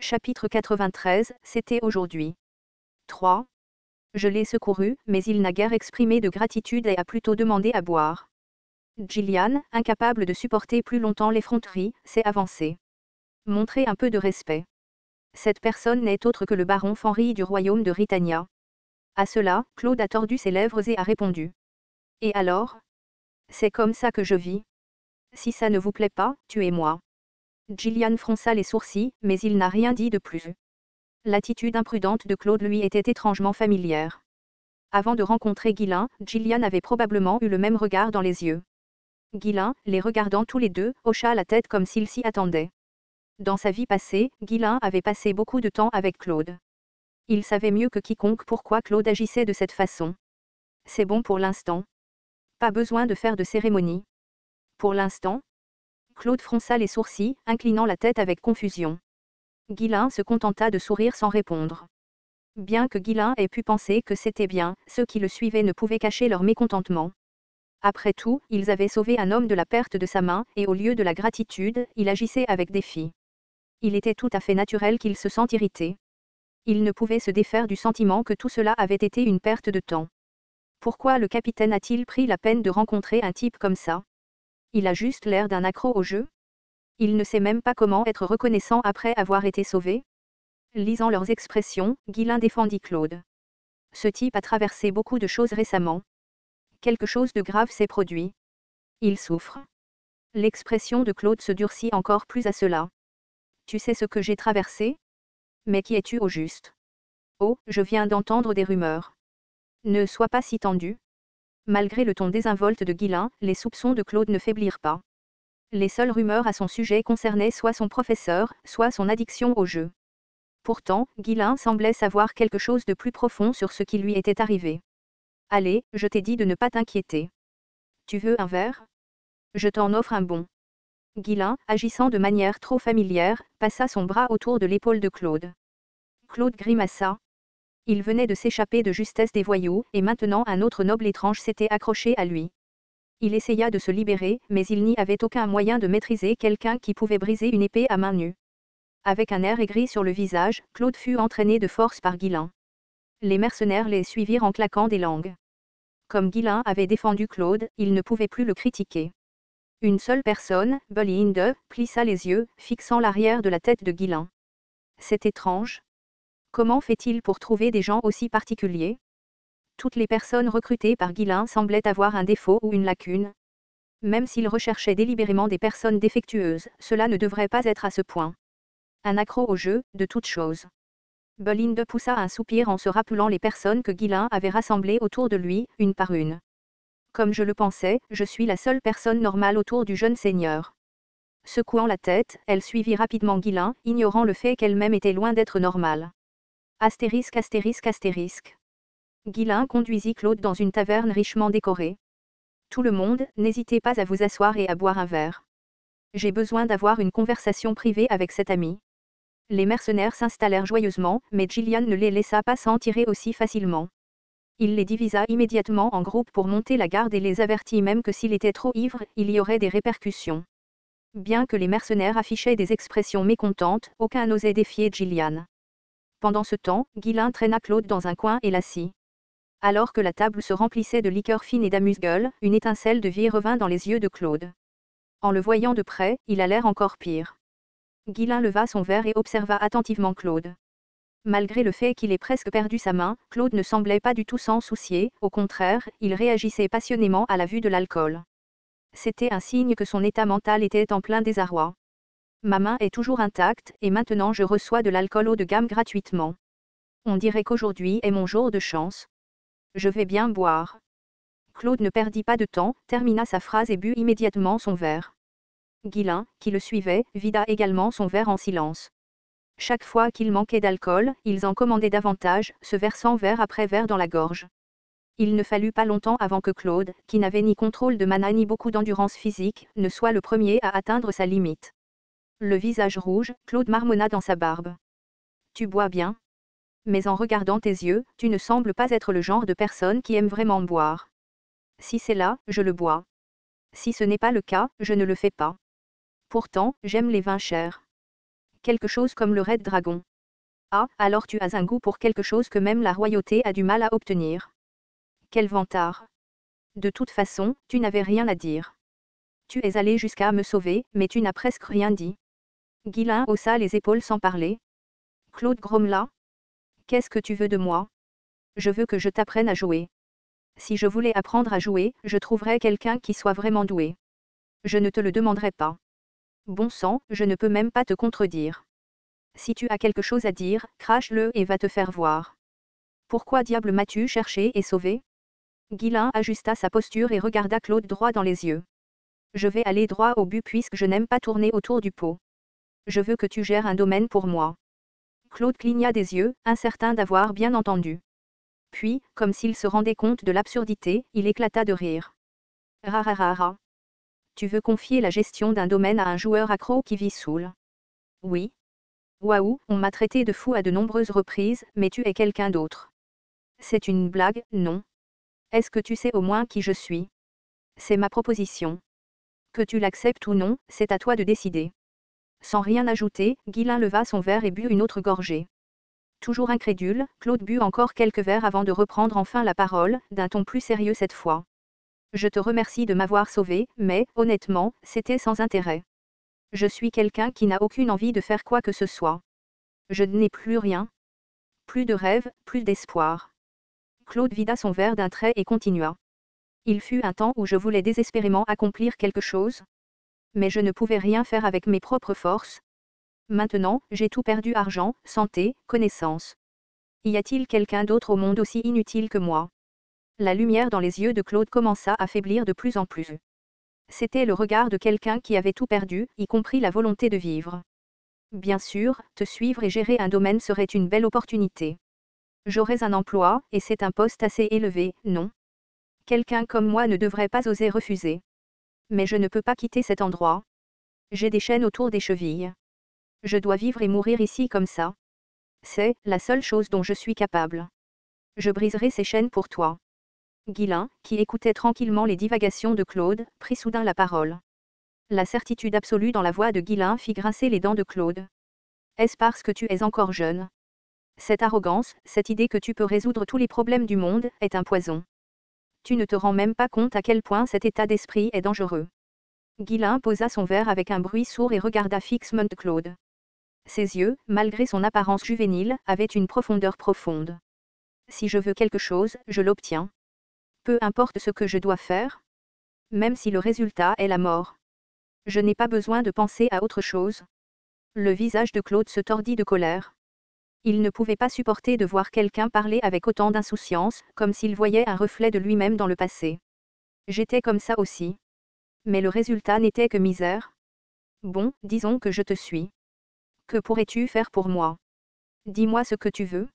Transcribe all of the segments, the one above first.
Chapitre 93, c'était aujourd'hui. 3. Je l'ai secouru, mais il n'a guère exprimé de gratitude et a plutôt demandé à boire. Gillian, incapable de supporter plus longtemps l'effronterie, s'est avancée. Montrez un peu de respect. Cette personne n'est autre que le baron Fenry du royaume de Britannia. À cela, Claude a tordu ses lèvres et a répondu. Et alors? C'est comme ça que je vis. Si ça ne vous plaît pas, tuez-moi. Gillian fronça les sourcils, mais il n'a rien dit de plus. L'attitude imprudente de Claude lui était étrangement familière. Avant de rencontrer Ghislain, Gillian avait probablement eu le même regard dans les yeux. Ghislain, les regardant tous les deux, hocha la tête comme s'il s'y attendait. Dans sa vie passée, Ghislain avait passé beaucoup de temps avec Claude. Il savait mieux que quiconque pourquoi Claude agissait de cette façon. C'est bon pour l'instant. Pas besoin de faire de cérémonie. Pour l'instant. Claude fronça les sourcils, inclinant la tête avec confusion. Ghislain se contenta de sourire sans répondre. Bien que Ghislain ait pu penser que c'était bien, ceux qui le suivaient ne pouvaient cacher leur mécontentement. Après tout, ils avaient sauvé un homme de la perte de sa main, et au lieu de la gratitude, il agissait avec défi. Il était tout à fait naturel qu'il se sente irrité. Il ne pouvait se défaire du sentiment que tout cela avait été une perte de temps. Pourquoi le capitaine a-t-il pris la peine de rencontrer un type comme ça? Il a juste l'air d'un accro au jeu. Il ne sait même pas comment être reconnaissant après avoir été sauvé. Lisant leurs expressions, Ghislain défendit Claude. Ce type a traversé beaucoup de choses récemment. Quelque chose de grave s'est produit. Il souffre. L'expression de Claude se durcit encore plus à cela. Tu sais ce que j'ai traversé? Mais qui es-tu au juste? Oh, je viens d'entendre des rumeurs. Ne sois pas si tendu. Malgré le ton désinvolte de Ghislain, les soupçons de Claude ne faiblirent pas. Les seules rumeurs à son sujet concernaient soit son professeur, soit son addiction au jeu. Pourtant, Ghislain semblait savoir quelque chose de plus profond sur ce qui lui était arrivé. Allez, je t'ai dit de ne pas t'inquiéter. Tu veux un verre? Je t'en offre un bon. Ghislain, agissant de manière trop familière, passa son bras autour de l'épaule de Claude. Claude grimaça. Il venait de s'échapper de justesse des voyous, et maintenant un autre noble étrange s'était accroché à lui. Il essaya de se libérer, mais il n'y avait aucun moyen de maîtriser quelqu'un qui pouvait briser une épée à main nue. Avec un air aigri sur le visage, Claude fut entraîné de force par Ghislain. Les mercenaires les suivirent en claquant des langues. Comme Ghislain avait défendu Claude, il ne pouvait plus le critiquer. Une seule personne, Bolinde, plissa les yeux, fixant l'arrière de la tête de Ghislain. C'est étrange. Comment fait-il pour trouver des gens aussi particuliers? Toutes les personnes recrutées par Ghislain semblaient avoir un défaut ou une lacune. Même s'il recherchait délibérément des personnes défectueuses, cela ne devrait pas être à ce point. Un accro au jeu, de toutes choses. Bolinde poussa un soupir en se rappelant les personnes que Ghislain avait rassemblées autour de lui, une par une. Comme je le pensais, je suis la seule personne normale autour du jeune seigneur. Secouant la tête, elle suivit rapidement Ghislain, ignorant le fait qu'elle-même était loin d'être normale. Astérisque astérisque astérisque. Ghislain conduisit Claude dans une taverne richement décorée. Tout le monde, n'hésitez pas à vous asseoir et à boire un verre. J'ai besoin d'avoir une conversation privée avec cet ami. Les mercenaires s'installèrent joyeusement, mais Gillian ne les laissa pas s'en tirer aussi facilement. Il les divisa immédiatement en groupes pour monter la garde et les avertit même que s'il était trop ivre, il y aurait des répercussions. Bien que les mercenaires affichaient des expressions mécontentes, aucun n'osait défier Gillian. Pendant ce temps, Ghislain traîna Claude dans un coin et l'assit. Alors que la table se remplissait de liqueurs fines et d'amuse-gueule, une étincelle de vie revint dans les yeux de Claude. En le voyant de près, il a l'air encore pire. Ghislain leva son verre et observa attentivement Claude. Malgré le fait qu'il ait presque perdu sa main, Claude ne semblait pas du tout s'en soucier, au contraire, il réagissait passionnément à la vue de l'alcool. C'était un signe que son état mental était en plein désarroi. Ma main est toujours intacte, et maintenant je reçois de l'alcool haut de gamme gratuitement. On dirait qu'aujourd'hui est mon jour de chance. Je vais bien boire. Claude ne perdit pas de temps, termina sa phrase et but immédiatement son verre. Ghislain, qui le suivait, vida également son verre en silence. Chaque fois qu'il manquait d'alcool, ils en commandaient davantage, se versant verre après verre dans la gorge. Il ne fallut pas longtemps avant que Claude, qui n'avait ni contrôle de mana ni beaucoup d'endurance physique, ne soit le premier à atteindre sa limite. Le visage rouge, Claude marmonna dans sa barbe. Tu bois bien. Mais en regardant tes yeux, tu ne sembles pas être le genre de personne qui aime vraiment boire. Si c'est là, je le bois. Si ce n'est pas le cas, je ne le fais pas. Pourtant, j'aime les vins chers. quelque chose comme le Red Dragon. Ah, alors tu as un goût pour quelque chose que même la royauté a du mal à obtenir. Quel vantard. De toute façon, tu n'avais rien à dire. Tu es allé jusqu'à me sauver, mais tu n'as presque rien dit. Guilain haussa les épaules sans parler. Claude grommela. Qu'est-ce que tu veux de moi? Je veux que je t'apprenne à jouer. Si je voulais apprendre à jouer, je trouverais quelqu'un qui soit vraiment doué. Je ne te le demanderai pas. Bon sang, je ne peux même pas te contredire. Si tu as quelque chose à dire, crache-le et va te faire voir. Pourquoi diable m'as-tu cherché et sauvé? Guilain ajusta sa posture et regarda Claude droit dans les yeux. Je vais aller droit au but puisque je n'aime pas tourner autour du pot. Je veux que tu gères un domaine pour moi. Claude cligna des yeux, incertain d'avoir bien entendu. Puis, comme s'il se rendait compte de l'absurdité, il éclata de rire. Rararara. Tu veux confier la gestion d'un domaine à un joueur accro qui vit saoul? Oui. Waouh, on m'a traité de fou à de nombreuses reprises, mais tu es quelqu'un d'autre. C'est une blague, non? Est-ce que tu sais au moins qui je suis? C'est ma proposition. Que tu l'acceptes ou non, c'est à toi de décider. Sans rien ajouter, Guilain leva son verre et but une autre gorgée. Toujours incrédule, Claude but encore quelques verres avant de reprendre enfin la parole, d'un ton plus sérieux cette fois. Je te remercie de m'avoir sauvé, mais, honnêtement, c'était sans intérêt. Je suis quelqu'un qui n'a aucune envie de faire quoi que ce soit. Je n'ai plus rien. Plus de rêve, plus d'espoir. Claude vida son verre d'un trait et continua. Il fut un temps où je voulais désespérément accomplir quelque chose. Mais je ne pouvais rien faire avec mes propres forces. Maintenant, j'ai tout perdu: argent, santé, connaissance. Y a-t-il quelqu'un d'autre au monde aussi inutile que moi? La lumière dans les yeux de Claude commença à faiblir de plus en plus. C'était le regard de quelqu'un qui avait tout perdu, y compris la volonté de vivre. Bien sûr, te suivre et gérer un domaine serait une belle opportunité. J'aurais un emploi, et c'est un poste assez élevé, non? Quelqu'un comme moi ne devrait pas oser refuser. Mais je ne peux pas quitter cet endroit. J'ai des chaînes autour des chevilles. Je dois vivre et mourir ici comme ça. C'est la seule chose dont je suis capable. Je briserai ces chaînes pour toi. Guilain, qui écoutait tranquillement les divagations de Claude, prit soudain la parole. La certitude absolue dans la voix de Guilain fit grincer les dents de Claude. Est-ce parce que tu es encore jeune? Cette arrogance, cette idée que tu peux résoudre tous les problèmes du monde, est un poison. Tu ne te rends même pas compte à quel point cet état d'esprit est dangereux. Guilain posa son verre avec un bruit sourd et regarda fixement Claude. Ses yeux, malgré son apparence juvénile, avaient une profondeur profonde. Si je veux quelque chose, je l'obtiens. Peu importe ce que je dois faire. Même si le résultat est la mort. Je n'ai pas besoin de penser à autre chose. Le visage de Claude se tordit de colère. Il ne pouvait pas supporter de voir quelqu'un parler avec autant d'insouciance, comme s'il voyait un reflet de lui-même dans le passé. J'étais comme ça aussi. Mais le résultat n'était que misère. Bon, disons que je te suis. Que pourrais-tu faire pour moi? Dis-moi ce que tu veux.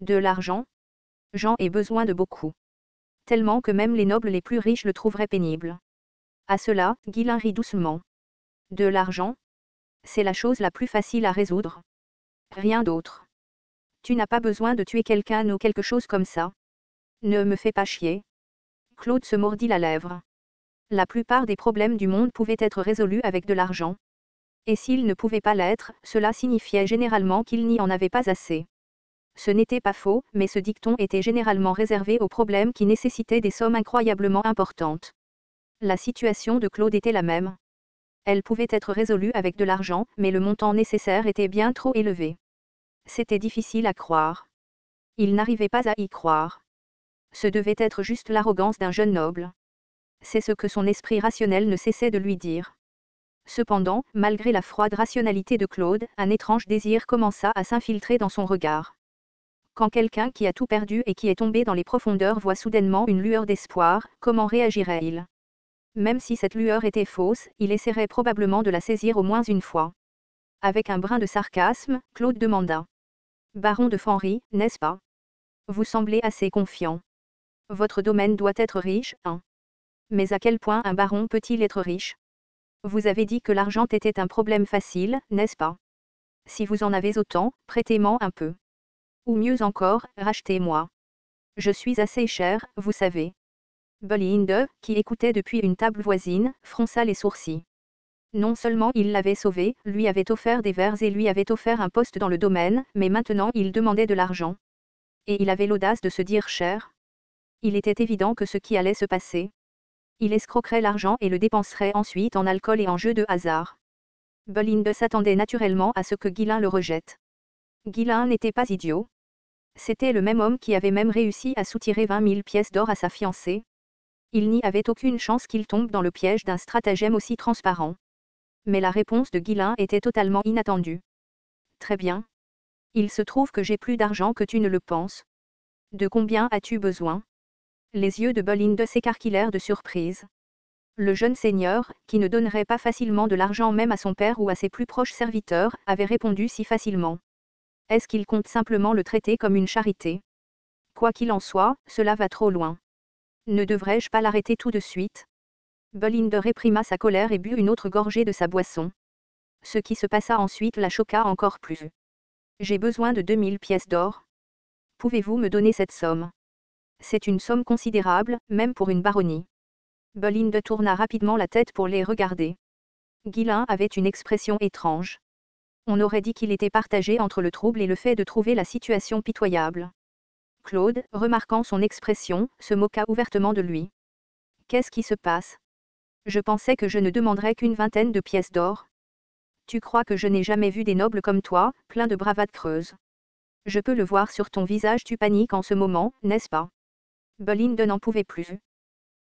De l'argent? J'en ai besoin de beaucoup. Tellement que même les nobles les plus riches le trouveraient pénible. À cela, Guilain rit doucement. De l'argent? C'est la chose la plus facile à résoudre. Rien d'autre. Tu n'as pas besoin de tuer quelqu'un ou quelque chose comme ça. Ne me fais pas chier. Claude se mordit la lèvre. La plupart des problèmes du monde pouvaient être résolus avec de l'argent. Et s'ils ne pouvaient pas l'être, cela signifiait généralement qu'il n'y en avait pas assez. Ce n'était pas faux, mais ce dicton était généralement réservé aux problèmes qui nécessitaient des sommes incroyablement importantes. La situation de Claude était la même. Elle pouvait être résolue avec de l'argent, mais le montant nécessaire était bien trop élevé. C'était difficile à croire. Il n'arrivait pas à y croire. Ce devait être juste l'arrogance d'un jeune noble. C'est ce que son esprit rationnel ne cessait de lui dire. Cependant, malgré la froide rationalité de Claude, un étrange désir commença à s'infiltrer dans son regard. Quand quelqu'un qui a tout perdu et qui est tombé dans les profondeurs voit soudainement une lueur d'espoir, comment réagirait-il? Même si cette lueur était fausse, il essaierait probablement de la saisir au moins une fois. Avec un brin de sarcasme, Claude demanda. Baron de Fanry, n'est-ce pas? Vous semblez assez confiant. Votre domaine doit être riche, hein? Mais à quel point un baron peut-il être riche? Vous avez dit que l'argent était un problème facile, n'est-ce pas? Si vous en avez autant, prêtez-moi un peu. Ou mieux encore, rachetez-moi. Je suis assez cher, vous savez. Belinda, qui écoutait depuis une table voisine, fronça les sourcils. Non seulement il l'avait sauvé, lui avait offert des vers et lui avait offert un poste dans le domaine, mais maintenant il demandait de l'argent. Et il avait l'audace de se dire cher. Il était évident que ce qui allait se passer. Il escroquerait l'argent et le dépenserait ensuite en alcool et en jeux de hasard. Belinda s'attendait naturellement à ce que Ghislain le rejette. Ghislain n'était pas idiot. C'était le même homme qui avait même réussi à soutirer 20 000 pièces d'or à sa fiancée. Il n'y avait aucune chance qu'il tombe dans le piège d'un stratagème aussi transparent. Mais la réponse de Ghislain était totalement inattendue. Très bien. Il se trouve que j'ai plus d'argent que tu ne le penses. De combien as-tu besoin? Les yeux de Belinda s'écarquillèrent de surprise. Le jeune seigneur, qui ne donnerait pas facilement de l'argent même à son père ou à ses plus proches serviteurs, avait répondu si facilement. Est-ce qu'il compte simplement le traiter comme une charité? Quoi qu'il en soit, cela va trop loin. Ne devrais-je pas l'arrêter tout de suite? Belinda réprima sa colère et but une autre gorgée de sa boisson. Ce qui se passa ensuite la choqua encore plus. J'ai besoin de 2000 pièces d'or. Pouvez-vous me donner cette somme? C'est une somme considérable, même pour une baronnie. Belinda tourna rapidement la tête pour les regarder. Ghislain avait une expression étrange. On aurait dit qu'il était partagé entre le trouble et le fait de trouver la situation pitoyable. Claude, remarquant son expression, se moqua ouvertement de lui. Qu'est-ce qui se passe? Je pensais que je ne demanderais qu'une vingtaine de pièces d'or. Tu crois que je n'ai jamais vu des nobles comme toi, plein de bravade creuse? Je peux le voir sur ton visage, tu paniques en ce moment, n'est-ce pas? Belinda n'en pouvait plus.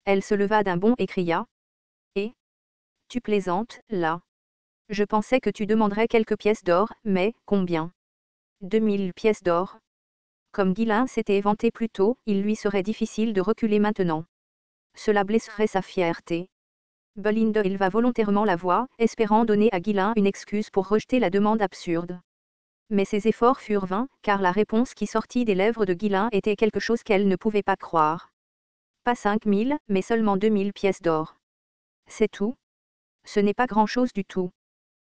Elle se leva d'un bond et cria. Et? Tu plaisantes, là. Je pensais que tu demanderais quelques pièces d'or, mais, combien? 2000 pièces d'or. Comme Ghislain s'était vanté plus tôt, il lui serait difficile de reculer maintenant. Cela blesserait sa fierté. Belinda éleva volontairement la voix, espérant donner à Ghislain une excuse pour rejeter la demande absurde. Mais ses efforts furent vains, car la réponse qui sortit des lèvres de Ghislain était quelque chose qu'elle ne pouvait pas croire. Pas 5000, mais seulement 2000 pièces d'or. C'est tout? Ce n'est pas grand-chose du tout.